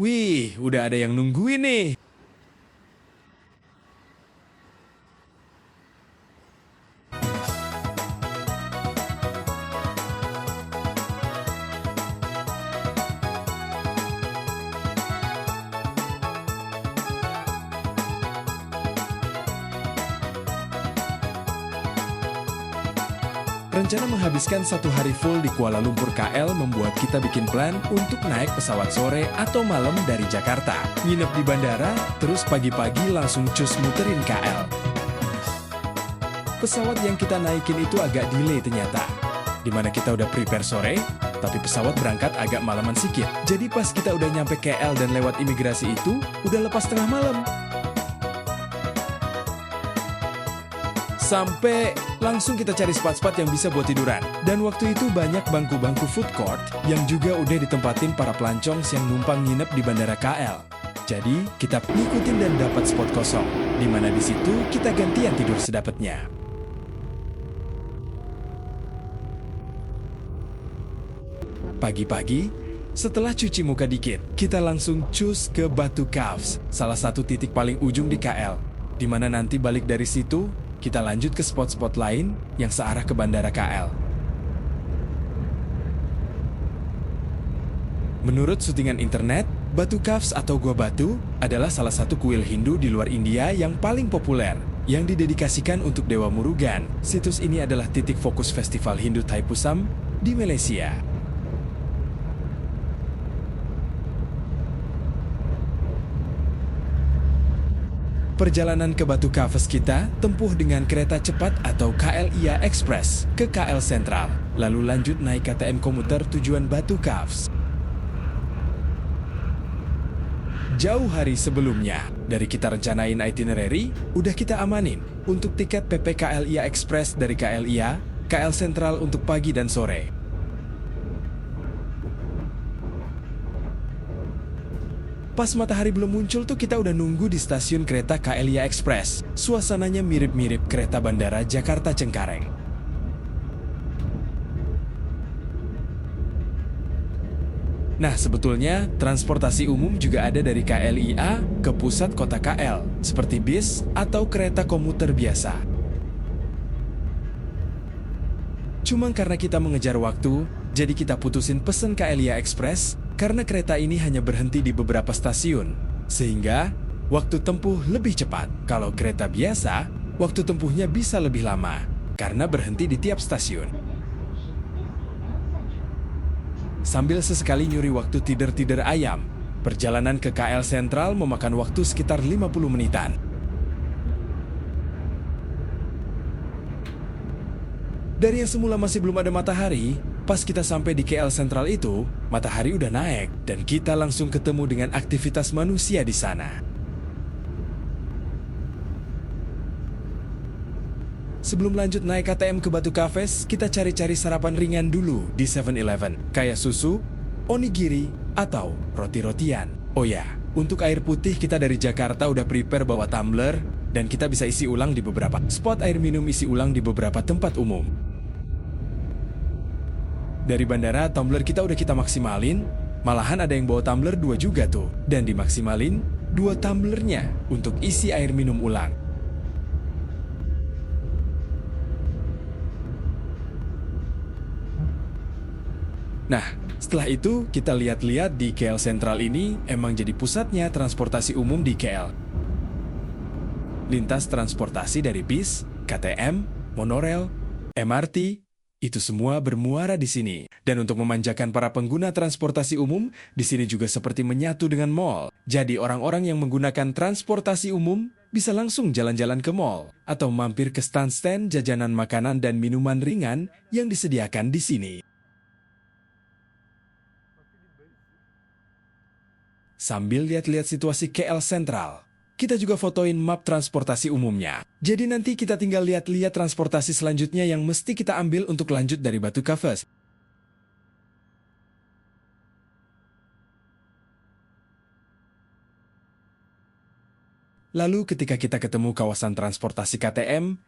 Wih, udah ada yang nungguin nih. Rencana menghabiskan 1 hari full di Kuala Lumpur KL membuat kita bikin plan untuk naik pesawat sore atau malam dari Jakarta. Nginep di bandara, terus pagi-pagi langsung cus muterin KL. Pesawat yang kita naikin itu agak delay ternyata. Dimana kita udah prepare sore, tapi pesawat berangkat agak malaman sikit. Jadi pas kita udah nyampe KL dan lewat imigrasi itu, udah lepas tengah malam. Sampai langsung kita cari spot-spot yang bisa buat tiduran. Dan waktu itu banyak bangku-bangku food court yang juga udah ditempatin para pelancong yang numpang nginep di bandara KL. Jadi kita ngikutin dan dapat spot kosong, di mana di situ kita gantian tidur sedapatnya. Pagi-pagi, setelah cuci muka dikit, kita langsung cus ke Batu Caves, salah satu titik paling ujung di KL, di mana nanti balik dari situ, kita lanjut ke spot-spot lain yang searah ke Bandara KL. Menurut syutingan internet, Batu Caves atau Gua Batu adalah salah satu kuil Hindu di luar India yang paling populer, yang didedikasikan untuk Dewa Murugan. Situs ini adalah titik fokus festival Hindu Thaipusam di Malaysia. Perjalanan ke Batu Caves kita tempuh dengan kereta cepat atau KLIA Express ke KL Sentral, lalu lanjut naik KTM komuter tujuan Batu Caves. Jauh hari sebelumnya, dari kita rencanain itinerary, udah kita amanin untuk tiket PP KLIA Express dari KLIA, KL Sentral untuk pagi dan sore. Pas matahari belum muncul tuh kita udah nunggu di stasiun kereta KLIA Express. Suasananya mirip-mirip kereta bandara Jakarta Cengkareng. Nah, sebetulnya transportasi umum juga ada dari KLIA ke pusat kota KL, seperti bis atau kereta komuter biasa. Cuma karena kita mengejar waktu, jadi kita putusin pesen KLIA Express karena kereta ini hanya berhenti di beberapa stasiun, sehingga waktu tempuh lebih cepat. Kalau kereta biasa, waktu tempuhnya bisa lebih lama, karena berhenti di tiap stasiun. Sambil sesekali nyuri waktu tidur-tidur ayam, perjalanan ke KL Sentral memakan waktu sekitar 50 menitan. Dari yang semula masih belum ada matahari, pas kita sampai di KL Sentral itu, matahari udah naik dan kita langsung ketemu dengan aktivitas manusia di sana. Sebelum lanjut naik KTM ke Batu Caves, kita cari-cari sarapan ringan dulu di 7-Eleven, kayak susu, onigiri, atau roti-rotian. Oh ya, untuk air putih kita dari Jakarta udah prepare bawa tumbler dan kita bisa isi ulang di beberapa spot air minum isi ulang di beberapa tempat umum. Dari bandara, tumbler kita udah kita maksimalin, malahan ada yang bawa tumbler 2 juga tuh. Dan dimaksimalin 2 tumblernya untuk isi air minum ulang. Nah, setelah itu kita lihat-lihat di KL Sentral ini emang jadi pusatnya transportasi umum di KL. Lintas transportasi dari bis, KTM, monorail, MRT, itu semua bermuara di sini. Dan untuk memanjakan para pengguna transportasi umum, di sini juga seperti menyatu dengan mall. Jadi orang-orang yang menggunakan transportasi umum bisa langsung jalan-jalan ke mall atau mampir ke stand-stand jajanan makanan dan minuman ringan yang disediakan di sini. Sambil lihat-lihat situasi KL Sentral, kita juga fotoin map transportasi umumnya. Jadi nanti kita tinggal lihat-lihat transportasi selanjutnya yang mesti kita ambil untuk lanjut dari Batu Caves. Lalu ketika kita ketemu kawasan transportasi KTM,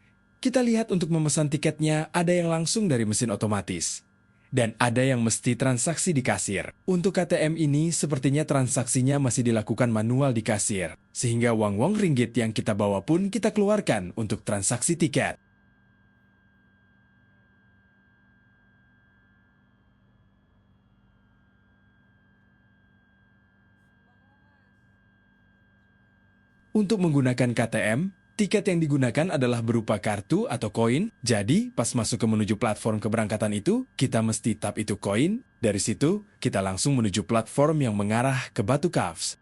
kita lihat untuk memesan tiketnya ada yang langsung dari mesin otomatis. dan ada yang mesti transaksi di kasir. Untuk KTM ini, sepertinya transaksinya masih dilakukan manual di kasir, sehingga uang-uang ringgit yang kita bawa pun kita keluarkan untuk transaksi tiket. Untuk menggunakan KTM, tiket yang digunakan adalah berupa kartu atau koin. Jadi, pas masuk ke menuju platform keberangkatan itu, kita mesti tap itu koin. Dari situ, kita langsung menuju platform yang mengarah ke Batu Caves.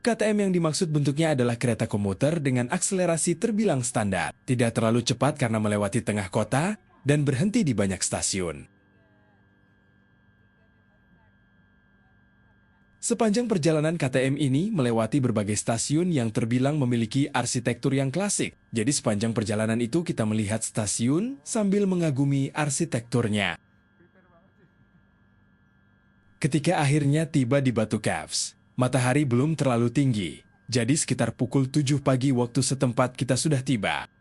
KTM yang dimaksud bentuknya adalah kereta komuter dengan akselerasi terbilang standar. Tidak terlalu cepat karena melewati tengah kota dan berhenti di banyak stasiun. Sepanjang perjalanan KTM ini melewati berbagai stasiun yang terbilang memiliki arsitektur yang klasik. Jadi sepanjang perjalanan itu kita melihat stasiun sambil mengagumi arsitekturnya. Ketika akhirnya tiba di Batu Caves, matahari belum terlalu tinggi. Jadi sekitar pukul 7 pagi waktu setempat kita sudah tiba.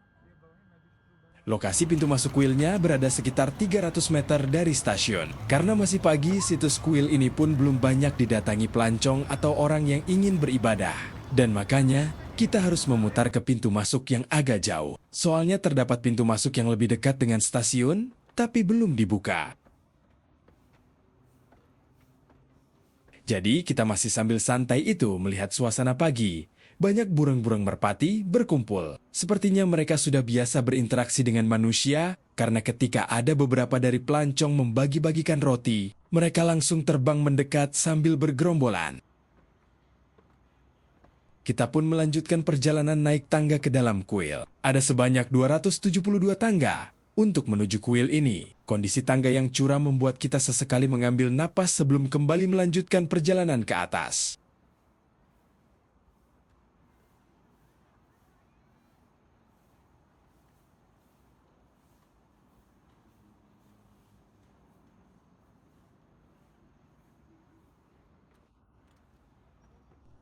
Lokasi pintu masuk kuilnya berada sekitar 300 meter dari stasiun. Karena masih pagi, situs kuil ini pun belum banyak didatangi pelancong atau orang yang ingin beribadah. Dan makanya, kita harus memutar ke pintu masuk yang agak jauh. Soalnya terdapat pintu masuk yang lebih dekat dengan stasiun, tapi belum dibuka. Jadi, kita masih sambil santai itu melihat suasana pagi. Banyak burung-burung merpati berkumpul. Sepertinya mereka sudah biasa berinteraksi dengan manusia, karena ketika ada beberapa dari pelancong membagi-bagikan roti, mereka langsung terbang mendekat sambil bergerombolan. Kita pun melanjutkan perjalanan naik tangga ke dalam kuil. Ada sebanyak 272 tangga untuk menuju kuil ini. Kondisi tangga yang curam membuat kita sesekali mengambil napas sebelum kembali melanjutkan perjalanan ke atas.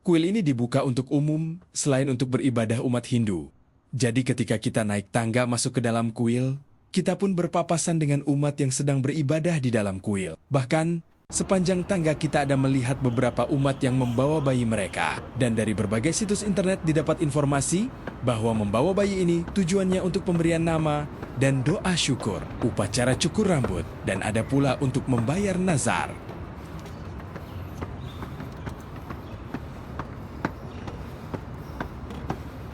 Kuil ini dibuka untuk umum selain untuk beribadah umat Hindu. Jadi ketika kita naik tangga masuk ke dalam kuil, kita pun berpapasan dengan umat yang sedang beribadah di dalam kuil. Bahkan, sepanjang tangga kita ada melihat beberapa umat yang membawa bayi mereka. Dan dari berbagai situs internet didapat informasi bahwa membawa bayi ini tujuannya untuk pemberian nama dan doa syukur, upacara cukur rambut, dan ada pula untuk membayar nazar.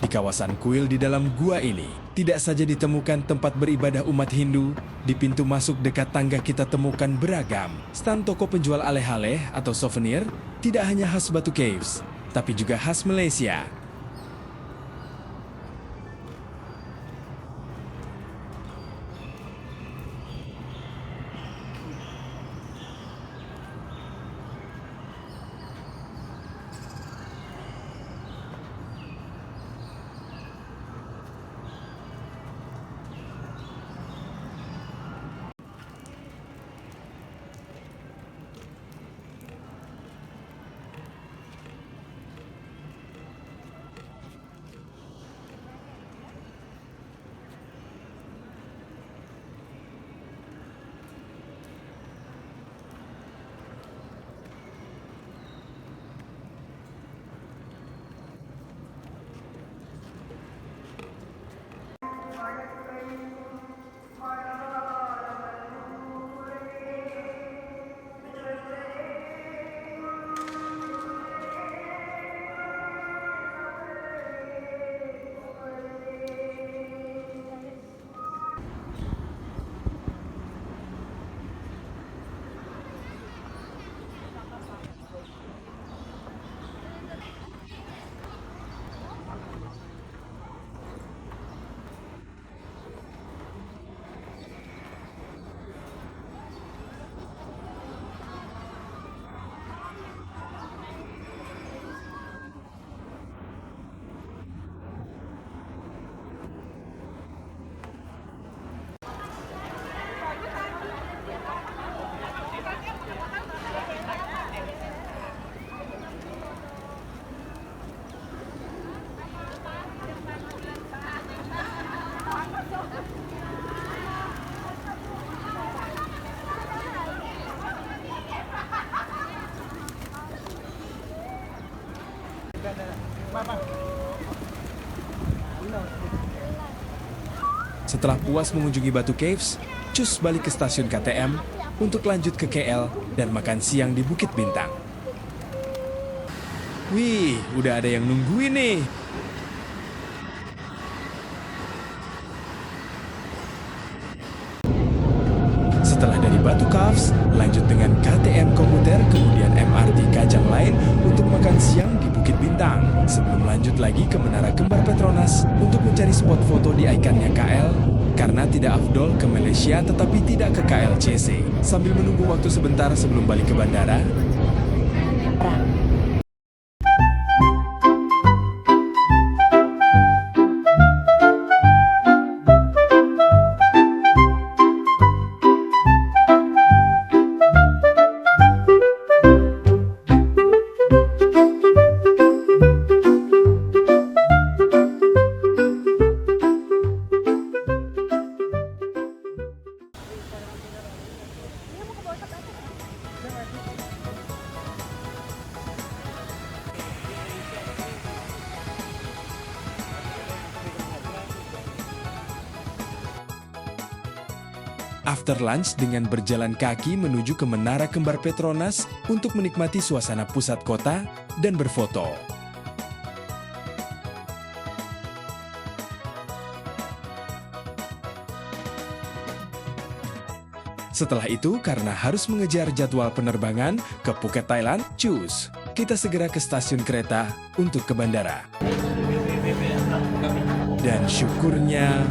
Di kawasan kuil di dalam gua ini, tidak saja ditemukan tempat beribadah umat Hindu, di pintu masuk dekat tangga kita temukan beragam stand toko penjual aleh-aleh atau souvenir, tidak hanya khas Batu Caves, tapi juga khas Malaysia. Setelah puas mengunjungi Batu Caves, cus balik ke stasiun KTM untuk lanjut ke KL dan makan siang di Bukit Bintang. Wih, udah ada yang nungguin nih. Setelah dari Batu Caves, lanjut dengan KTM komuter, kemudian MRT Kajang Lain untuk makan siang di Bukit Bintang. Sebelum lanjut lagi ke Menara Kembar Petronas untuk mencari spot foto di ikonnya KL, karena tidak afdol ke Malaysia tetapi tidak ke KLCC. Sambil menunggu waktu sebentar sebelum balik ke bandara, after lunch dengan berjalan kaki menuju ke Menara Kembar Petronas untuk menikmati suasana pusat kota dan berfoto. Setelah itu, karena harus mengejar jadwal penerbangan ke Phuket, Thailand, cus, kita segera ke stasiun kereta untuk ke bandara. Dan syukurnya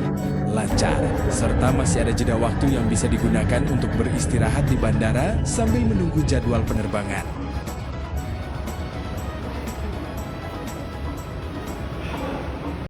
lancar, serta masih ada jeda waktu yang bisa digunakan untuk beristirahat di bandara sambil menunggu jadwal penerbangan.